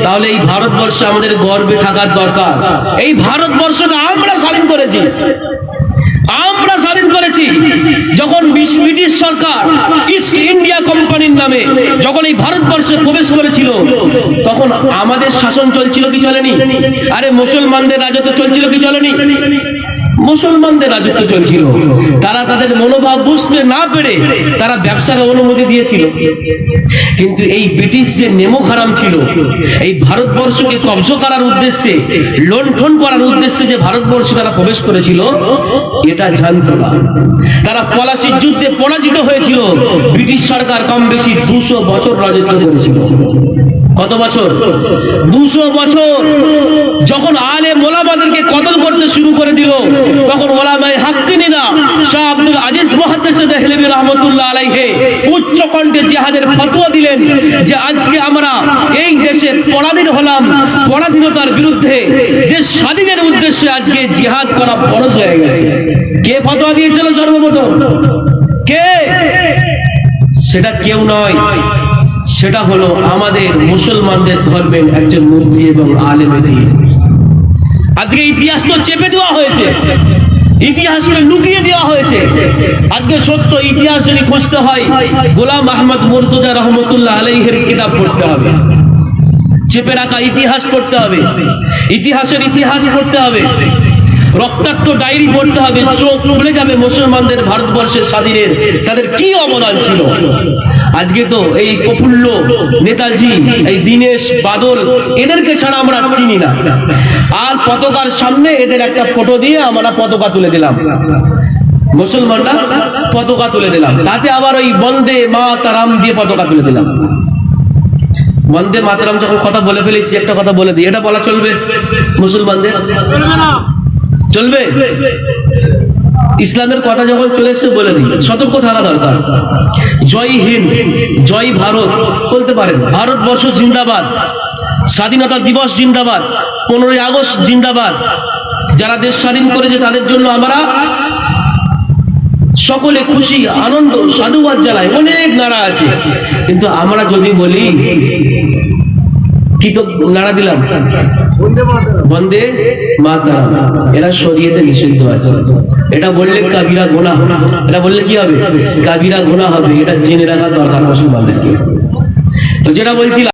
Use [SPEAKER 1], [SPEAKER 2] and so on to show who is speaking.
[SPEAKER 1] তাহলে এই ভারতবর্ষে আমাদের গর্বে থাকার দরকার। এই ভারতবর্ষকে আমরা স্বাধীন করেছি, আমরা স্বাধীন করেছি। যখন ব্রিটিশ সরকার ইস্ট ইন্ডিয়া কোম্পানির নামে যখন এই ভারতবর্ষে প্রবেশ করেছিল, তখন আমাদের শাসন চলছিল কি চলেনি? আরে মুসলমানদের রাজত্ব চলছিল কি চলেনি? মুসলমানদের রাজত্ব চলছিল। তারা তাদের মনোভাব বুঝতে না পেরে তারা ব্যবসার অনুমতি দিয়েছিল। কিন্তু এই ব্রিটিশ যে নেমো হারাম ছিল, এই ভারতবর্ষকে কব্জা করার উদ্দেশ্যে, লুণ্ঠন করার উদ্দেশ্যে যে ভারতবর্ষে তারা প্রবেশ করেছিল, এটা জানতো না। তারা পলাশির যুদ্ধে পরাজিত হয়েছিল। ব্রিটিশ সরকার কম বেশি 200 বছর রাজত্ব করেছিল। কত বছর? 200 বছর। যখন আলেম ওলামাদেরকে কতল করতে শুরু করে দিল, তখন ওলামায়ে হাক্কিনীরা শাহ আব্দুল আজিজ মুহাদ্দিস দেহলভী রাহমাতুল্লাহ আলাইহি উচ্চ কণ্ঠে জিহাদের ফতোয়া দিলেন যে আজকে আমরা এই দেশে পরাধীন হলাম, পরাধীনতার বিরুদ্ধে দেশ স্বাধীনের উদ্দেশ্যে আজকে জিহাদ করা ফরজ হয়ে গেছে। কে ফতোয়া দিয়েছিল সর্বপ্রথম? কে? সেটা কেউ নয়, সেটা হলো আমাদের মুসলমানদের ধর্মের একজন মুফতি এবং আলেমের দিন। আজকে ইতিহাস তো চেপে দেওয়া হয়েছে, ইতিহাসকে লুকিয়ে দেওয়া হয়েছে। আজকে সত্য ইতিহাস যদি খুঁজতে হয়, গোলাম আহমদ মুর্তজা রহমতুল্লাহ আলাইহির কিতাব পড়তে হবে, চেপে রাখা ইতিহাস পড়তে হবে, ইতিহাসের ইতিহাস পড়তে হবে, রক্তাক্ত ডায়েরি পড়তে হবে। চোখ খুলে যাবে মুসলমানদের ভারতবর্ষের স্বাধীনের তাদের কি অবদান ছিল। আজকে তো এই প্রফুল্ল, নেতাজি, এই দীনেশ, বাদল, এদেরকে ছাড়া আমরা চিনি না। আর পতাকার সামনে এদের একটা ফটো দিয়ে আমরা পতাকা তুলে দিলাম, মুসলমানরা পতাকা তুলে দিলাম। তাতে আবার ওই বন্দে মাতারাম দিয়ে পতাকা তুলে দিলাম। বন্দে মাতারাম যখন কথা বলে ফেলেছি, একটা কথা বলে দিই, এটা বলা চলবে মুসলমানদের? চলবে? ইসলামের কথা যখন চলে এসে বলে দিই, সতর্ক থাকা দরকার। জয় হিন্দ, জয় ভারত বলতে পারেন, ভারতবর্ষ জিন্দাবাদ, স্বাধীনতা দিবস জিন্দাবাদ, 15ই আগস্ট জিন্দাবাদ। যারা দেশ স্বাধীন করেছে তাদের জন্য আমরা সকলে খুশি, আনন্দ, সাধুবাদ জানাই, অনেক নারা আছে। কিন্তু আমরা যদি বলি কি তো নারা দিলাম, বন্দে মাতরম, এরা শরীয়তে নিষিদ্ধ আছে। এটা বললে কাবিরা গুনাহ, এটা বললে কি হবে? কাবিরা গুনাহ হবে। এটা জেনে রাখা দরকার মুসলমানদেরকে। তো যেটা বলছিলাম